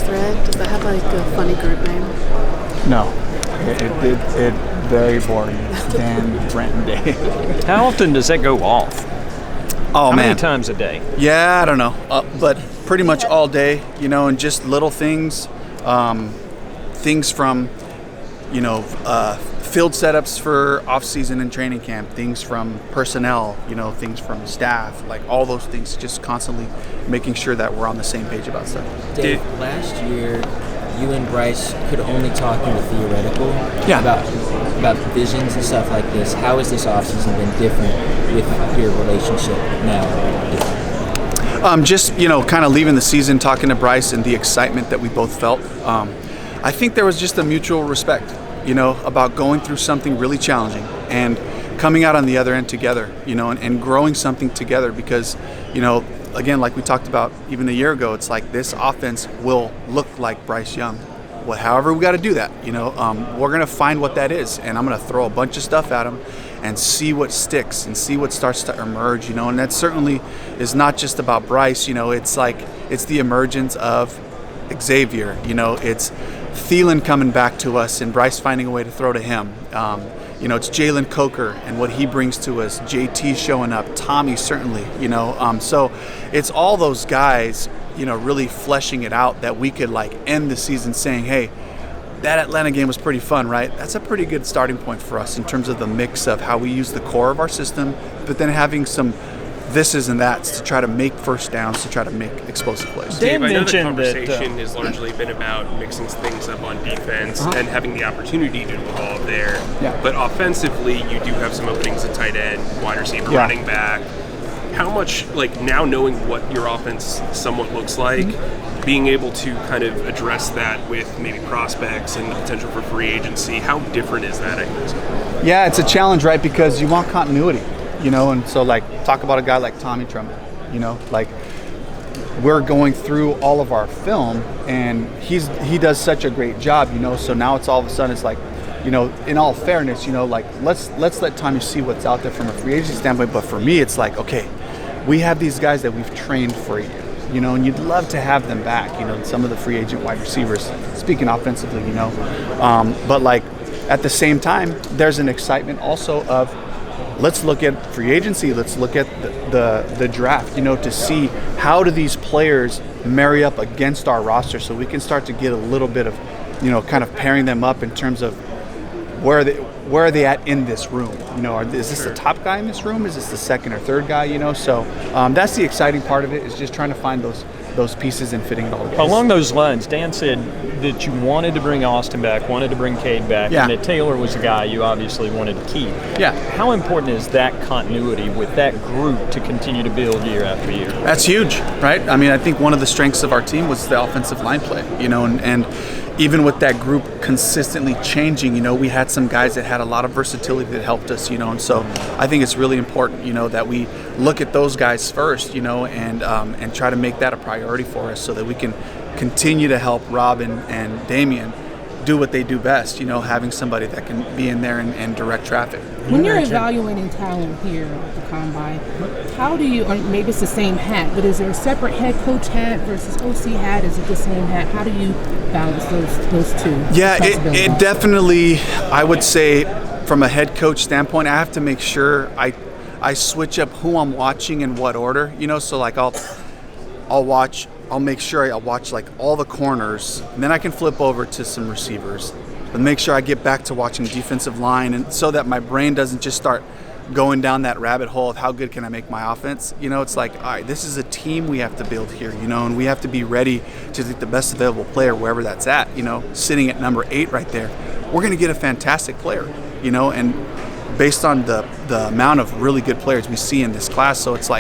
thread? Does that have like a funny group name? No. It very boring. It's Dan, Brent, and Dave. How often does that go off? Oh, How man. many times a day? Yeah, I don't know. But pretty much all day, and just little things. Things from, field setups for off-season and training camp, things from personnel, things from staff, like all those things, just constantly making sure that we're on the same page about stuff. Dave, last year, you and Bryce could only talk in the theoretical about visions and stuff like this. How has this offseason been different with your relationship now? Just, kind of leaving the season, talking to Bryce and the excitement that we both felt. I think there was just a mutual respect, about going through something really challenging and coming out on the other end together, and growing something together because, again, like we talked about even a year ago, it's like this offense will look like Bryce Young. Well, however, we got to do that, we're going to find what that is, and I'm going to throw a bunch of stuff at him and see what sticks and see what starts to emerge, and that certainly is not just about Bryce, it's the emergence of Xavier, it's Thielen coming back to us and Bryce finding a way to throw to him. It's Jalen Coker and what he brings to us, JT showing up, Tommy certainly, so it's all those guys, really fleshing it out that we could end the season saying, hey, that Atlanta game was pretty fun, right? That's a pretty good starting point for us in terms of the mix of how we use the core of our system, but then having some thises and that's to try to make first downs, to try to make explosive plays. Dave, I know the conversation has largely been about mixing things up on defense and having the opportunity to evolve there. Yeah. But offensively, you do have some openings at tight end, wide receiver, running back. How much, now knowing what your offense somewhat looks like, being able to kind of address that with maybe prospects and the potential for free agency, how different is that, I guess? Yeah, it's a challenge, right? Because you want continuity. And so talk about a guy like Tommy Tremble, we're going through all of our film and he does such a great job, so now it's all of a sudden it's in all fairness, let's let Tommy see what's out there from a free agency standpoint. But for me, it's okay, we have these guys that we've trained for a year, and you'd love to have them back, some of the free agent wide receivers, speaking offensively, but at the same time, there's an excitement also of, let's look at free agency. Let's look at the draft, to see how do these players marry up against our roster so we can start to get a little bit of, kind of pairing them up in terms of where are they at in this room? Is this the top guy in this room? Is this the second or third guy? So that's the exciting part of it, is just trying to find those pieces and fitting it all together. Along those lines, Dan said that you wanted to bring Austin back, wanted to bring Cade back, and that Taylor was a guy you obviously wanted to keep. Yeah. How important is that continuity with that group to continue to build year after year? That's huge, right? I mean, I think one of the strengths of our team was the offensive line play, and even with that group consistently changing, we had some guys that had a lot of versatility that helped us, and so I think it's really important, that we look at those guys first, and try to make that a priority for us so that we can continue to help Rob and Damian do what they do best, having somebody that can be in there and direct traffic. When you're evaluating talent here at the Combine, how do you, or maybe it's the same hat, but is there a separate head coach hat versus OC hat? Is it the same hat? How do you balance those two? Yeah, it definitely, I would say, from a head coach standpoint, I have to make sure I switch up who I'm watching in what order, so I'll make sure I watch all the corners, and then I can flip over to some receivers and make sure I get back to watching defensive line, and so that my brain doesn't just start going down that rabbit hole of how good can I make my offense. It's all right, this is a team we have to build here, and we have to be ready to take the best available player wherever that's at, sitting at number 8 right there. We're going to get a fantastic player, and based on the amount of really good players we see in this class, so it's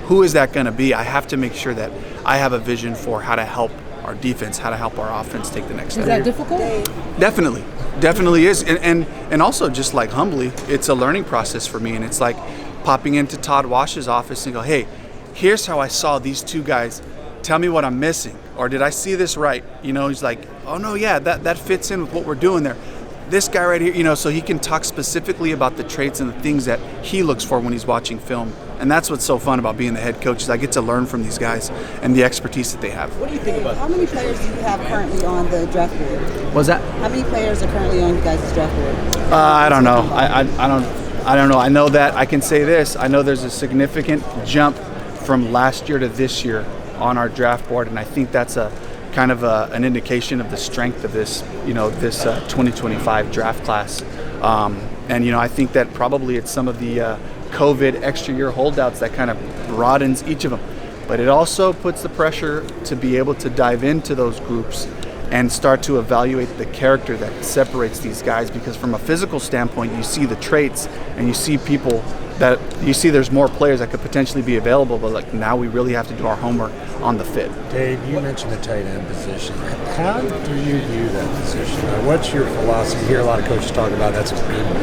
who is that going to be? I have to make sure that I have a vision for how to help our defense, how to help our offense take the next step. Is that difficult? Definitely is. And also just humbly, it's a learning process for me. And it's popping into Todd Wash's office and go, hey, here's how I saw these two guys. Tell me what I'm missing. Or did I see this right? He's oh no, yeah, that fits in with what we're doing there. This guy right here, so he can talk specifically about the traits and the things that he looks for when he's watching film And that's what's so fun about being the head coach is I get to learn from these guys and the expertise that they have. What do you think about? How many players do you have currently on the draft board? What's that? How many players are currently on you guys' draft board? I don't know. I don't know. I know that I can say this. I know there's a significant jump from last year to this year on our draft board, and I think that's a kind of an indication of the strength of this, this 2025 draft class. And I think that probably it's some of the COVID extra year holdouts that kind of broadens each of them. But it also puts the pressure to be able to dive into those groups and start to evaluate the character that separates these guys, because from a physical standpoint, you see the traits and you see people that you see there's more players that could potentially be available, but like now we really have to do our homework on the fit. Dave, you mentioned the tight end position. How do you view that position? What's your philosophy? You hear a lot of coaches talk about that's a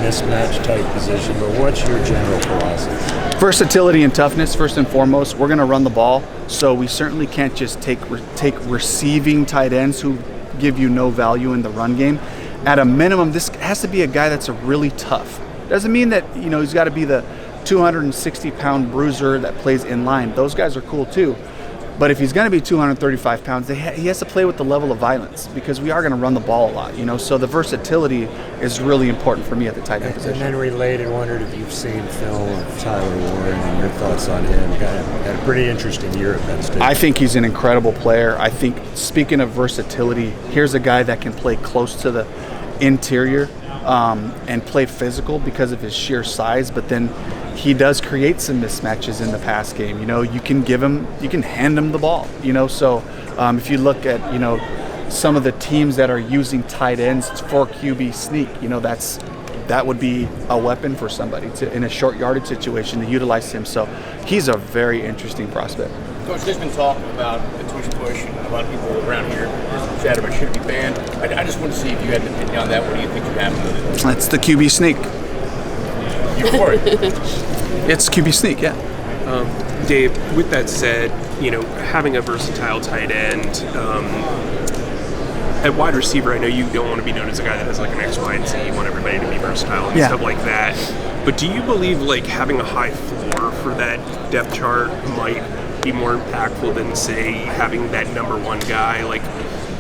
mismatch type position, but what's your general philosophy? Versatility and toughness, first and foremost. We're going to run the ball, so we certainly can't just take receiving tight ends who give you no value in the run game. At a minimum, this has to be a guy that's a really tough. Doesn't mean that he's got to be the 260-pound bruiser that plays in line. Those guys are cool too. But if he's going to be 235 pounds, he has to play with the level of violence, because we are going to run the ball a lot, So the versatility is really important for me at the tight end position. And then related, wondered if you've seen film of Tyler Warren and your thoughts on him. Had a pretty interesting year at Penn State. I think he's an incredible player. I think, speaking of versatility, here's a guy that can play close to the interior and play physical because of his sheer size, but then he does create some mismatches in the pass game. You can hand him the ball. So if you look at some of the teams that are using tight ends for QB sneak, that would be a weapon for somebody in a short yardage situation to utilize him. So he's a very interesting prospect. Coach, there's been talk about the tush push. A lot of people around here chat about should it be banned. I just want to see if you had an opinion on that. What do you think should happen with it? It's the QB sneak. You're for it. It's QB sneak, yeah. Dave, with that said, having a versatile tight end, at wide receiver, I know you don't want to be known as a guy that has like an X, Y, and Z. You want everybody to be versatile and stuff like that. But do you believe like having a high floor for that depth chart might be more impactful than, say, having that number one guy? Like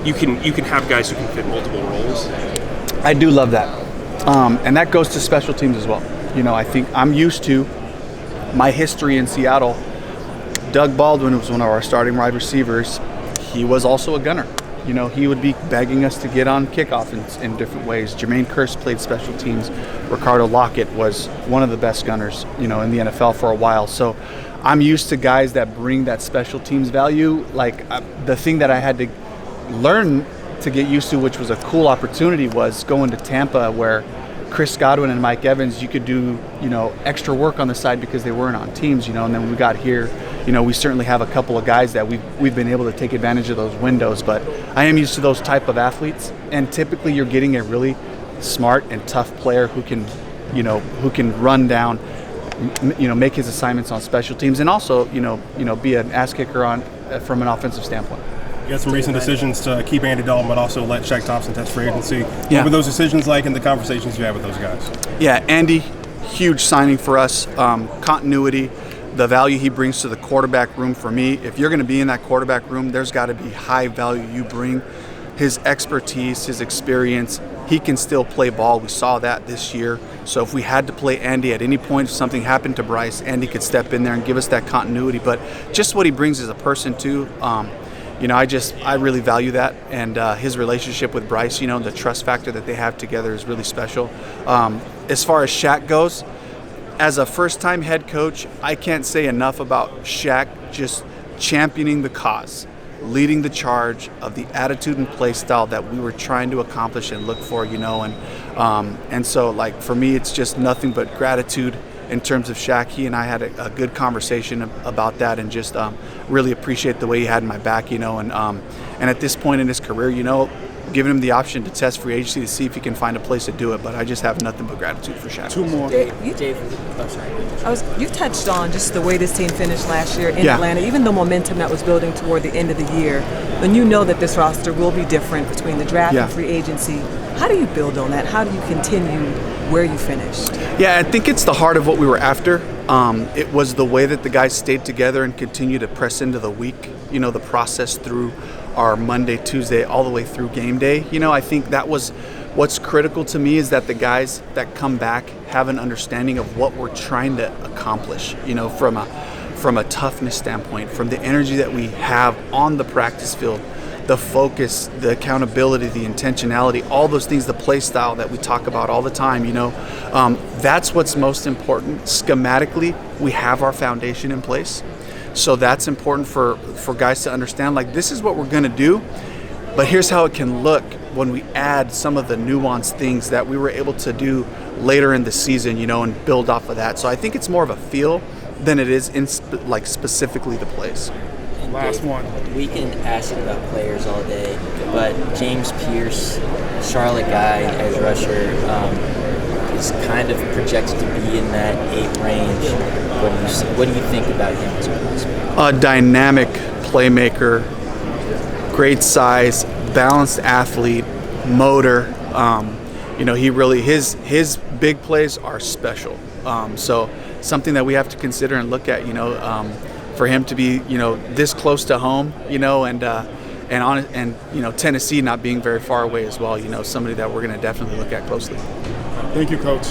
you can have guys who can fit multiple roles. I do love that, and that goes to special teams as well. I think I'm used to my history in Seattle. Doug Baldwin was one of our starting wide receivers. He was also a gunner. He would be begging us to get on kickoff in different ways. Jermaine Kearse played special teams. Ricardo Lockett was one of the best gunners, in the NFL for a while. So I'm used to guys that bring that special teams value. Like the thing that I had to learn to get used to, which was a cool opportunity, was going to Tampa, where Chris Godwin and Mike Evans, you could do, extra work on the side because they weren't on teams, and then when we got here, we certainly have a couple of guys that we've been able to take advantage of those windows. But I am used to those type of athletes, and typically you're getting a really smart and tough player who can run down, make his assignments on special teams, and also, be an ass kicker from an offensive standpoint. You had some recent decisions to keep Andy Dalton, but also let Shaq Thompson test free agency. Yeah. What were those decisions like, and the conversations you had with those guys? Yeah, Andy, huge signing for us. Continuity, the value he brings to the quarterback room for me. If you're going to be in that quarterback room, there's got to be high value you bring. His expertise, his experience, he can still play ball. We saw that this year. So if we had to play Andy at any point, if something happened to Bryce, Andy could step in there and give us that continuity. But just what he brings as a person too. I really value that, and his relationship with Bryce, the trust factor that they have together is really special. As far as Shaq goes, as a first-time head coach, I can't say enough about Shaq just championing the cause, leading the charge of the attitude and play style that we were trying to accomplish and look for, and so like for me, it's just nothing but gratitude. In terms of Shaq, he and I had a good conversation about that, and just really appreciate the way he had my back, and at this point in his career, giving him the option to test free agency to see if he can find a place to do it. But I just have nothing but gratitude for Shaq. Two more. You touched on just the way this team finished last year in Atlanta, even the momentum that was building toward the end of the year. And that this roster will be different between the draft and free agency. How do you build on that? How do you continue where you finished? Yeah, I think it's the heart of what we were after. It was the way that the guys stayed together and continued to press into the week, the process through our Monday, Tuesday, all the way through game day. I think that was what's critical to me, is that the guys that come back have an understanding of what we're trying to accomplish, from a toughness standpoint, from the energy that we have on the practice field, the focus, the accountability, the intentionality, all those things, the play style that we talk about all the time, that's what's most important. Schematically, we have our foundation in place. So that's important for guys to understand, like, this is what we're going to do, but here's how it can look when we add some of the nuanced things that we were able to do later in the season, and build off of that. So I think it's more of a feel than it is specifically the plays. Last one. We can ask you about players all day, but James Pierce, Charlotte guy, edge rusher, is kind of projected to be in that 8 range. What do you think about him as a prospect? A dynamic playmaker, great size, balanced athlete, motor. He really, his big plays are special. So something that we have to consider and look at. For him to be, this close to home, and Tennessee not being very far away as well. Somebody that we're going to definitely look at closely. Thank you, Coach.